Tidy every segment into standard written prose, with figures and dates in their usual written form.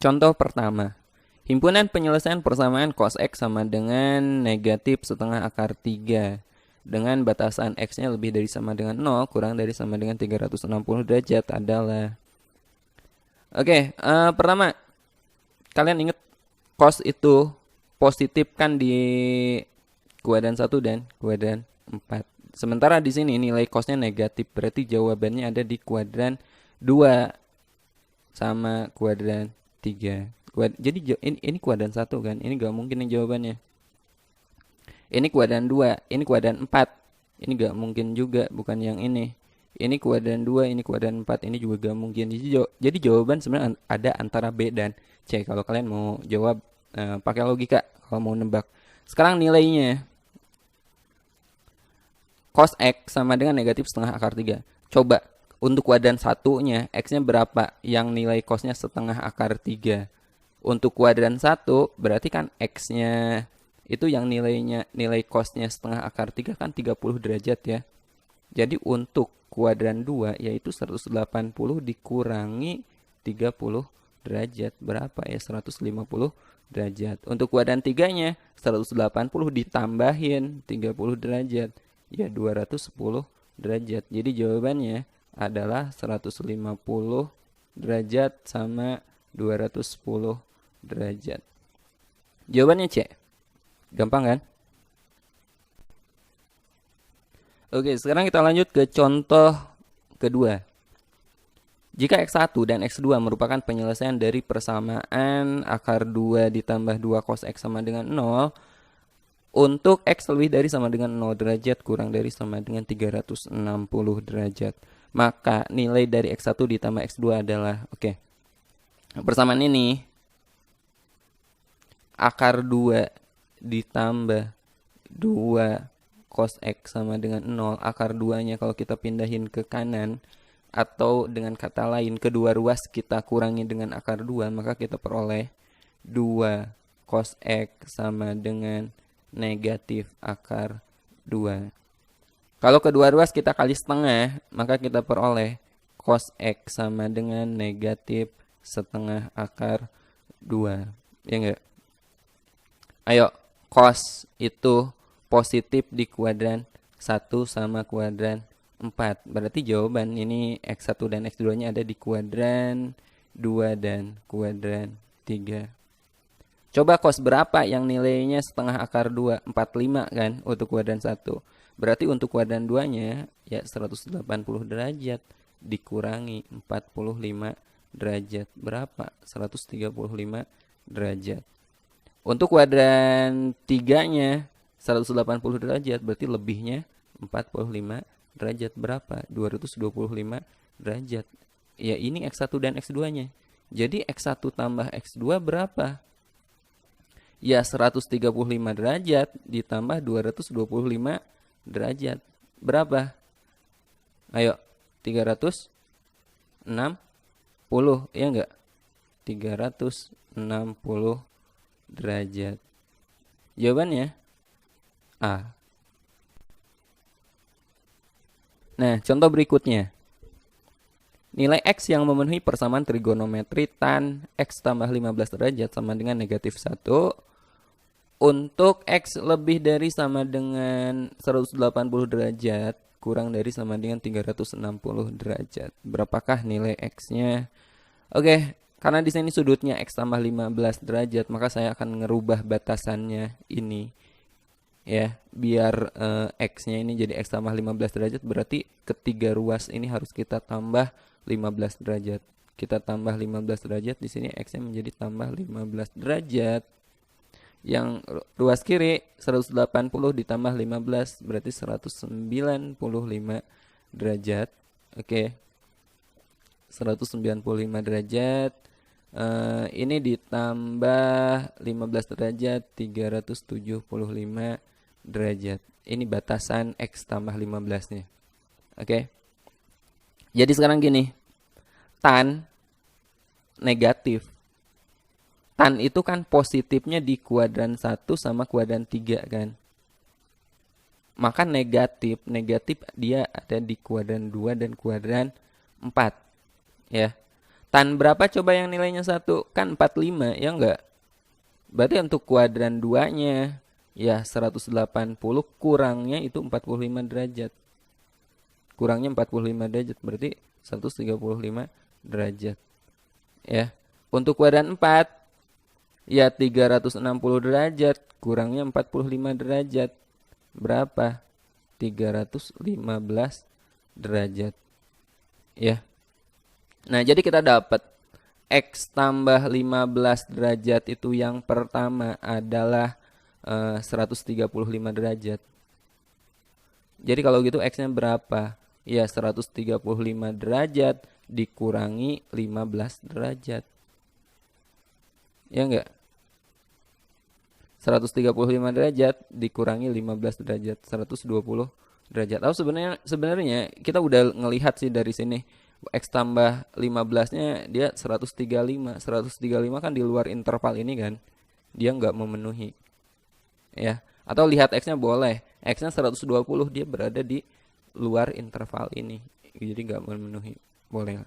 Contoh pertama, himpunan penyelesaian persamaan cos X sama dengan negatif setengah akar 3 dengan batasan X-nya lebih dari sama dengan 0 kurang dari sama dengan 360 derajat adalah. Oke, pertama, kalian ingat cos itu positif kan di kuadran 1 dan kuadran 4. Sementara di sini nilai cosnya negatif, berarti jawabannya ada di kuadran 2 sama kuadran 3. Jadi ini kuadran 1 kan, ini gak mungkin yang jawabannya. Ini kuadran 2, ini kuadran 4. Ini gak mungkin juga, bukan yang ini. Ini kuadran 2, ini kuadran 4, ini juga gak mungkin. Jadi jawaban sebenarnya ada antara B dan C. Kalau kalian mau jawab pakai logika, kalau mau nebak. Sekarang nilainya cos X sama dengan negatif setengah akar 3. Coba untuk kuadran satunya X-nya berapa yang nilai cosnya setengah akar 3. Untuk kuadran 1 berarti kan X-nya itu yang nilai cosnya setengah akar 3 kan 30 derajat ya. Jadi untuk kuadran 2 yaitu 180 dikurangi 30 derajat. Berapa ya? 150 derajat. Untuk kuadran 3-nya 180 ditambahin 30 derajat. Ya 210 derajat. Jadi jawabannya adalah 150 derajat sama 210 derajat. Jawabannya C. Gampang kan? Oke, sekarang kita lanjut ke contoh kedua. Jika X1 dan X2 merupakan penyelesaian dari persamaan akar 2 ditambah 2 cos X sama dengan 0, untuk X lebih dari sama dengan 0 derajat kurang dari sama dengan 360 derajat. Maka nilai dari X1 ditambah X2 adalah, oke, persamaan ini akar 2 ditambah 2 cos X sama dengan 0. Akar 2-nya kalau kita pindahin ke kanan, atau dengan kata lain kedua ruas kita kurangi dengan akar 2, maka kita peroleh 2 cos X sama dengan negatif akar 2. Kalau kedua ruas kita kali setengah, maka kita peroleh cos X sama dengan negatif setengah akar 2. Ya enggak? Ayo, cos itu positif di kuadran 1 sama kuadran 4. Berarti jawaban ini X1 dan X2-nya ada di kuadran 2 dan kuadran 3. Coba cos berapa yang nilainya setengah akar 2? 45 kan untuk kuadran 1. Berarti untuk kuadran 2-nya ya 180 derajat dikurangi 45 derajat. Berapa? 135 derajat. Untuk kuadran 3-nya 180 derajat, berarti lebihnya 45 derajat. Berapa? 225 derajat. Ya ini X1 dan X2-nya. Jadi X1 tambah X2 berapa? Ya 135 derajat ditambah 225 derajat. Berapa? Ayo, 360, ya enggak? 360 derajat. Jawabannya A. Nah, contoh berikutnya. Nilai X yang memenuhi persamaan trigonometri tan X tambah 15 derajat sama dengan negatif 1 untuk X lebih dari sama dengan 180 derajat kurang dari sama dengan 360 derajat. Berapakah nilai X-nya? Oke, karena di sini sudutnya X tambah 15 derajat, maka saya akan ngerubah batasannya ini. Ya, biar X-nya ini jadi X tambah 15 derajat, berarti ketiga ruas ini harus kita tambah 15 derajat. Kita tambah 15 derajat, di sini X-nya menjadi tambah 15 derajat. Yang ruas kiri 180 ditambah 15 berarti 195 derajat. Oke. 195 derajat. Ini ditambah 15 derajat 375 derajat. Ini batasan X tambah 15-nya. Oke. Jadi sekarang gini. Tan negatif. Tan itu kan positifnya di kuadran 1 sama kuadran 3 kan. Maka negatif dia ada di kuadran 2 dan kuadran 4. Ya. Tan berapa coba yang nilainya 1? Kan 45, ya enggak? Berarti untuk kuadran 2-nya, ya 180 kurangnya itu 45 derajat. Kurangnya 45 derajat, berarti 135 derajat. Ya. Untuk kuadran 4, ya 360 derajat, kurangnya 45 derajat. Berapa? 315 derajat. Ya. Nah, jadi kita dapat X tambah 15 derajat itu yang pertama adalah 135 derajat. Jadi kalau gitu X-nya berapa? Ya 135 derajat dikurangi 15 derajat. Ya enggak? 135 derajat dikurangi 15 derajat, 120 derajat. Oh, sebenarnya kita udah ngelihat sih dari sini. X tambah 15-nya dia 135. 135 kan di luar interval ini kan. Dia nggak memenuhi. Ya. Atau lihat X-nya boleh. X-nya 120, dia berada di luar interval ini. Jadi nggak memenuhi. Boleh.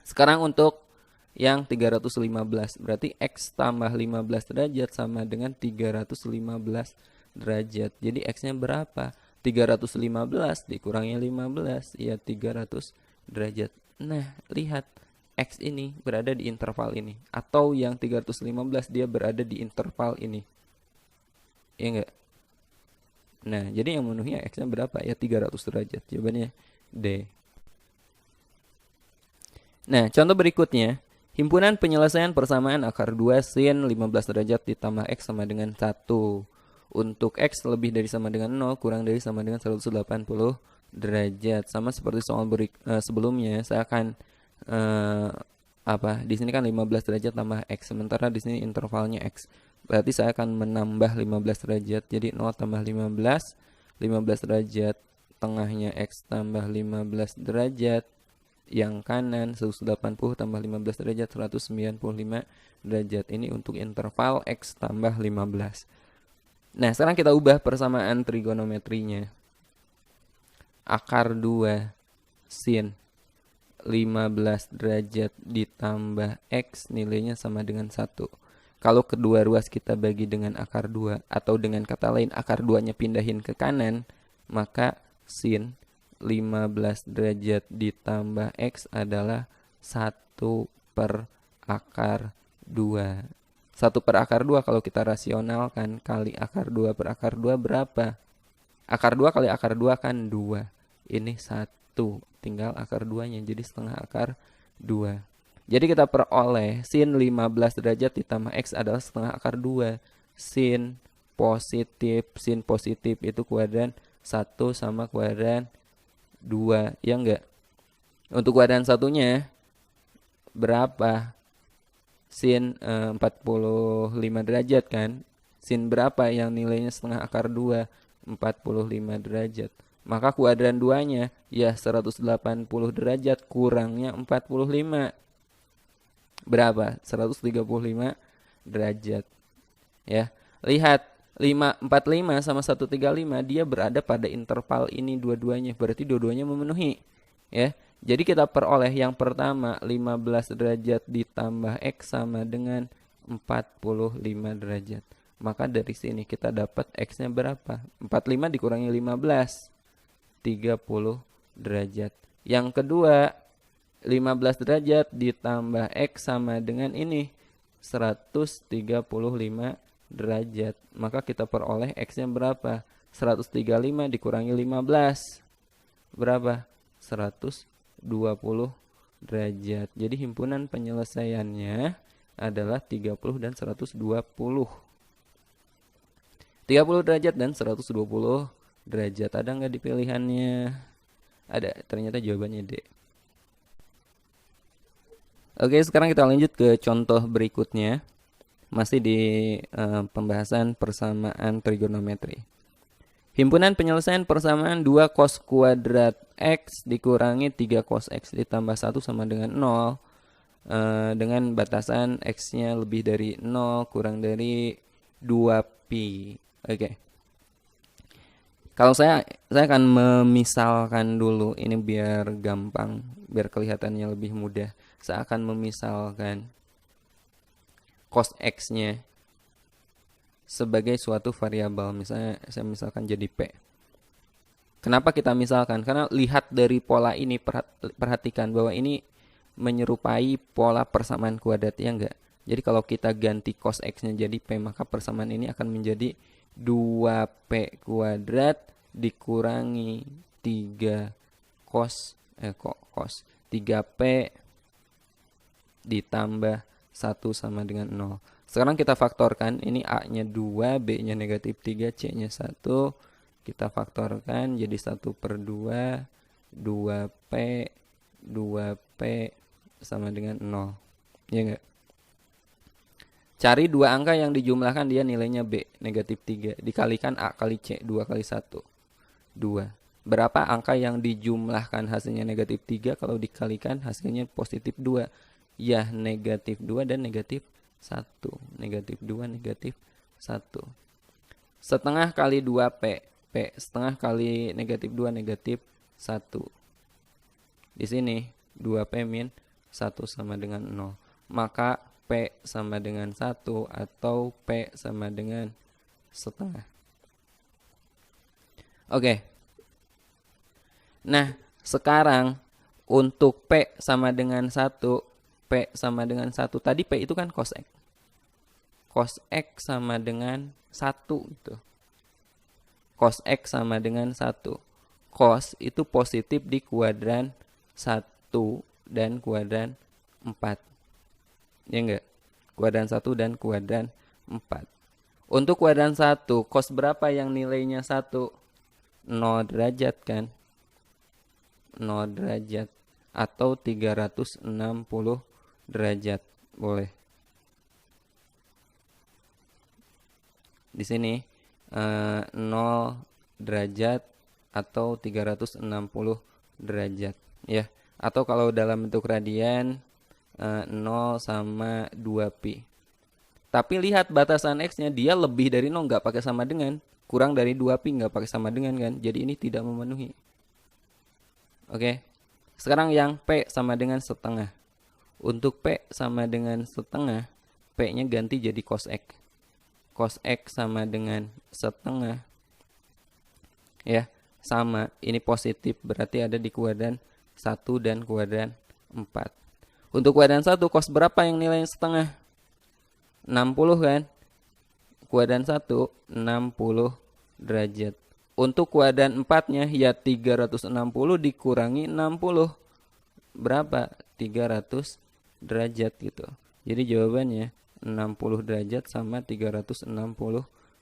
Sekarang untuk yang 315, berarti X tambah 15 derajat sama dengan 315 derajat. Jadi X-nya berapa? 315 dikurangi 15, ya 300 derajat. Nah, lihat X ini berada di interval ini. Atau yang 315 dia berada di interval ini. Ya enggak? Nah, jadi yang memenuhi X-nya berapa? Ya 300 derajat. Jawabannya D. Nah, contoh berikutnya. Himpunan penyelesaian persamaan akar 2 sin 15 derajat ditambah X sama dengan 1. Untuk X lebih dari sama dengan 0 kurang dari sama dengan 180 derajat. Sama seperti soal sebelumnya, saya akan di sini kan 15 derajat tambah X, sementara di sini intervalnya X. Berarti saya akan menambah 15 derajat. Jadi 0 tambah 15, 15 derajat, tengahnya X tambah 15 derajat. Yang kanan 180 tambah 15 derajat 195 derajat. Ini untuk interval X tambah 15. Nah, sekarang kita ubah persamaan trigonometrinya. Akar 2 sin 15 derajat ditambah X nilainya sama dengan 1. Kalau kedua ruas kita bagi dengan akar 2, atau dengan kata lain akar 2-nya pindahin ke kanan, maka sin 15 derajat ditambah X adalah 1 per akar 2. 1 per akar 2 kalau kita rasionalkan kali akar 2 per akar 2 berapa? Akar 2 kali akar 2 kan 2. Ini 1. Tinggal akar 2-nya, jadi setengah akar 2. Jadi kita peroleh sin 15 derajat ditambah X adalah setengah akar 2. Sin positif itu kuadran 1 sama kuadran 2, ya enggak? Untuk kuadran satunya berapa? Sin 45 derajat kan? Sin berapa yang nilainya setengah akar 2? 45 derajat. Maka kuadran 2-nya ya 180 derajat kurangnya 45. Berapa? 135 derajat. Ya. Lihat 545 sama 135 dia berada pada interval ini dua-duanya, berarti dua-duanya memenuhi, ya. Jadi kita peroleh yang pertama 15 derajat ditambah X sama dengan 45 derajat. Maka dari sini kita dapat X-nya berapa? 45 dikurangi 15, 30 derajat. Yang kedua 15 derajat ditambah X sama dengan ini 135 derajat. Maka kita peroleh X-nya berapa? 135 dikurangi 15. Berapa? 120 derajat. Jadi himpunan penyelesaiannya adalah 30 dan 120. 30 derajat dan 120 derajat. Ada nggak di pilihannya? Ada. Ternyata jawabannya D. Oke, sekarang kita lanjut ke contoh berikutnya. Masih di pembahasan persamaan trigonometri. Himpunan penyelesaian persamaan 2 cos kuadrat X dikurangi 3 cos X ditambah 1 sama dengan 0. Dengan batasan X-nya lebih dari 0 kurang dari 2pi. Oke. Kalau saya akan memisalkan dulu ini biar gampang, biar kelihatannya lebih mudah. Saya akan memisalkan cos X-nya sebagai suatu variabel. Misalnya saya misalkan jadi P. Kenapa kita misalkan? Karena lihat dari pola ini, perhatikan bahwa ini menyerupai pola persamaan kuadrat, ya enggak? Jadi kalau kita ganti cos X-nya jadi P, maka persamaan ini akan menjadi 2P kuadrat dikurangi 3 cos, cos 3P ditambah 1 sama dengan 0. Sekarang kita faktorkan, ini A-nya 2, B-nya negatif 3, C-nya 1. Kita faktorkan jadi 1/2, 2P, 2P sama dengan 0. Ya enggak? Cari dua angka yang dijumlahkan dia nilainya B, negatif 3. Dikalikan A kali C, 2 kali 1. 2. Berapa angka yang dijumlahkan hasilnya negatif 3 kalau dikalikan hasilnya positif 2? Ya, negatif 2 dan negatif 1. Negatif 2, negatif 1. Setengah kali 2P. P setengah kali negatif 2, negatif 1. Di sini 2P min 1 sama dengan 0. Maka P sama dengan 1 atau P sama dengan setengah. Oke. Nah, sekarang untuk P sama dengan 1, P sama dengan 1. Tadi P itu kan cos X. Cos X sama dengan 1 gitu. Cos X sama dengan 1. Cos itu positif di kuadran 1 dan kuadran 4. Ya enggak? Kuadran 1 dan kuadran 4. Untuk kuadran 1, cos berapa yang nilainya 1? 0 derajat kan? 0 derajat atau 360 derajat. Boleh. Di sini 0 derajat atau 360 derajat ya. Atau kalau dalam bentuk radian 0 sama 2pi. Tapi lihat batasan X-nya, dia lebih dari 0 nggak pakai sama dengan, kurang dari 2pi nggak pakai sama dengan kan. Jadi ini tidak memenuhi. Oke. Sekarang yang P sama dengan setengah. Untuk P sama dengan setengah, P-nya ganti jadi cos X. Cos X sama dengan setengah. Ya, sama. Ini positif, berarti ada di kuadran 1 dan kuadran 4. Untuk kuadran 1, cos berapa yang nilainya setengah? 60 kan? Kuadran 1, 60 derajat. Untuk kuadran 4-nya, ya 360 dikurangi 60. Berapa? 300 derajat gitu. Jadi jawabannya 60 derajat sama 360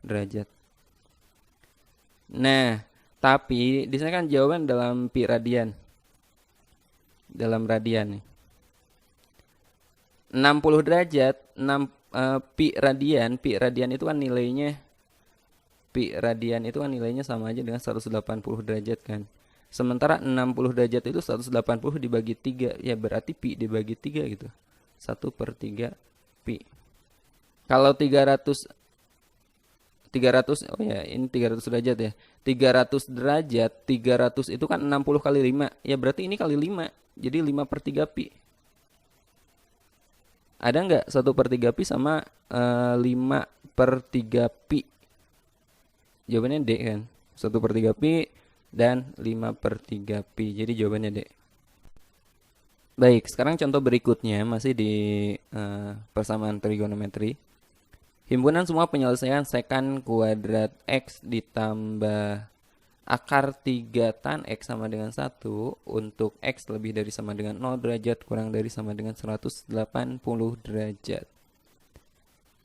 derajat. Nah, tapi di sini kan jawaban dalam pi radian. Dalam radian nih. 60 derajat, pi radian itu kan nilainya sama aja dengan 180 derajat kan. Sementara 60 derajat itu 180 dibagi 3, ya berarti pi dibagi 3 gitu. 1/3 pi. Kalau 300, oh ya ini 300 derajat ya. 300 derajat, 300 itu kan 60 kali 5. Ya berarti ini kali 5. Jadi 5/3 pi. Ada nggak 1/3 pi sama 5/3 pi? Jawabannya D kan. 1/3 pi dan 5/3 pi. Jadi jawabannya D. Baik, sekarang contoh berikutnya masih di persamaan trigonometri. Himpunan semua penyelesaian sekant kuadrat X ditambah akar 3 tan X sama dengan 1 untuk X lebih dari sama dengan 0 derajat kurang dari sama dengan 180 derajat.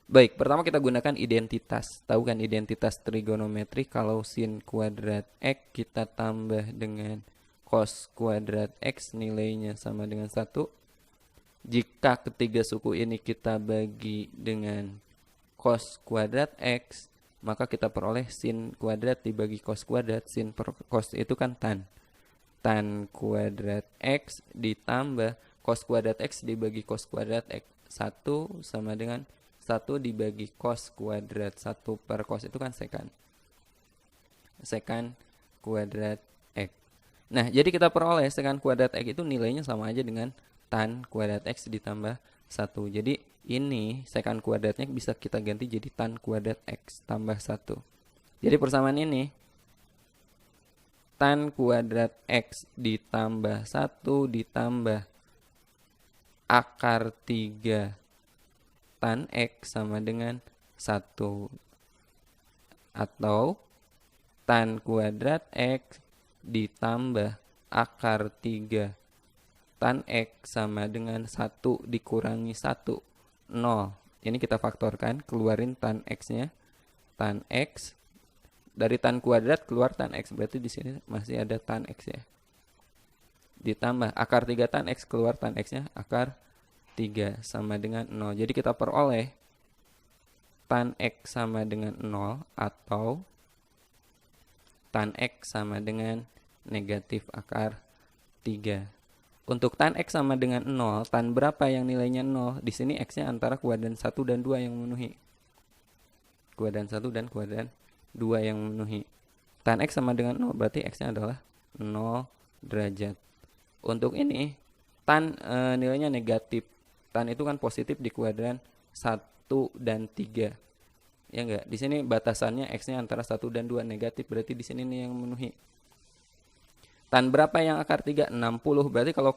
Baik, pertama kita gunakan identitas. Tahu kan identitas trigonometri, kalau sin kuadrat X kita tambah dengan cos kuadrat X nilainya sama dengan 1. Jika ketiga suku ini kita bagi dengan cos kuadrat X, maka kita peroleh sin kuadrat dibagi cos kuadrat. Sin per cos itu kan tan. Tan kuadrat X ditambah cos kuadrat X dibagi cos kuadrat X. 1 sama dengan 1 dibagi cos kuadrat. 1 per cos itu kan sekant. sekant kuadrat X. Nah, jadi kita peroleh sekant kuadrat X itu nilainya sama aja dengan tan kuadrat X ditambah 1. Jadi ini sekant kuadratnya bisa kita ganti jadi tan kuadrat X tambah 1. Jadi persamaan ini tan kuadrat X ditambah 1 ditambah akar 3 tan X sama dengan 1. Atau tan kuadrat X ditambah akar 3 tan X sama dengan 1 dikurangi 1, 0. Ini kita faktorkan, keluarin tan X-nya. Tan X dari tan kuadrat keluar tan X, berarti di sini masih ada tan X ya. Ditambah akar 3 tan X, keluar tan X-nya, akar 3 sama dengan 0. Jadi kita peroleh tan X sama dengan 0 atau tan X sama dengan negatif akar 3. Untuk tan X sama dengan 0, tan berapa yang nilainya 0? Di sini X-nya antara kuadran 1 dan 2 yang memenuhi. Kuadran 1 dan kuadran 2 yang memenuhi. Tan X sama dengan 0, berarti X-nya adalah 0 derajat. Untuk ini, tan nilainya negatif. Tan itu kan positif di kuadran 1 dan 3. Ya enggak? Di sini batasannya X-nya antara 1 dan 2, negatif, berarti di sini nih yang memenuhi. Tan berapa yang akar 3? 60. Berarti kalau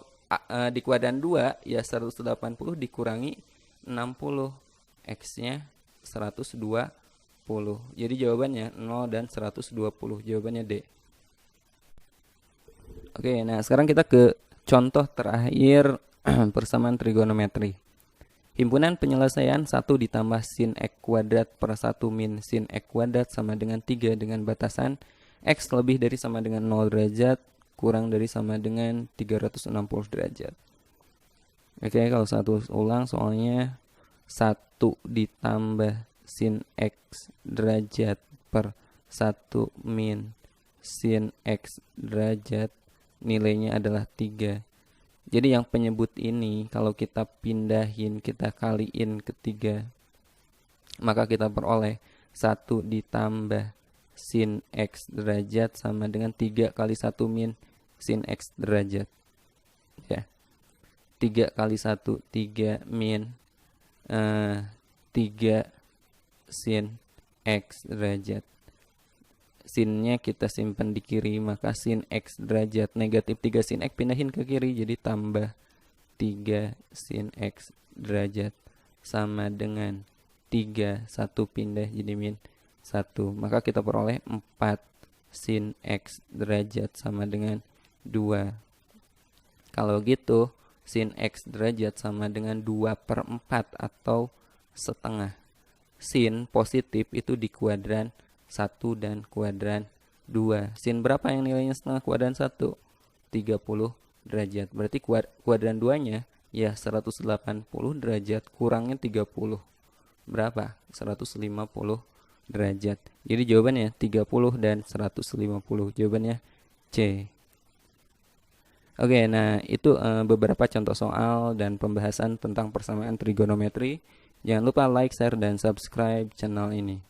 di kuadran 2 ya 180 dikurangi 60. X-nya 120. Jadi jawabannya 0 dan 120. Jawabannya D. Oke, nah sekarang kita ke contoh terakhir persamaan trigonometri. Himpunan penyelesaian 1 ditambah sin X kuadrat per 1 min sin X kuadrat sama dengan 3 dengan batasan X lebih dari sama dengan 0 derajat kurang dari sama dengan 360 derajat. Oke, kalau satu ulang soalnya 1 ditambah sin X derajat per 1 min sin X derajat nilainya adalah 3. Jadi yang penyebut ini kalau kita pindahin, kita kaliin ke 3, maka kita peroleh 1 ditambah sin X derajat sama dengan 3 kali 1 min sin X derajat. Ya. 3 kali 1, 3 min 3 sin X derajat. Sinnya kita simpan di kiri, maka sin X derajat negatif 3 sin X pindahin ke kiri, jadi tambah 3 sin X derajat sama dengan 3, 1 pindah jadi min 1. Maka kita peroleh 4 sin X derajat sama dengan 2. Kalau gitu sin X derajat sama dengan 2/4 atau setengah. Sin positif itu di kuadran 1 dan kuadran 2. Sin berapa yang nilainya setengah kuadran 1? 30 derajat. Berarti kuadran 2-nya ya 180 derajat kurangnya 30. Berapa? 150 derajat. Jadi jawabannya 30 dan 150. Jawabannya C. Oke, nah itu beberapa contoh soal dan pembahasan tentang persamaan trigonometri. Jangan lupa like, share, dan subscribe channel ini.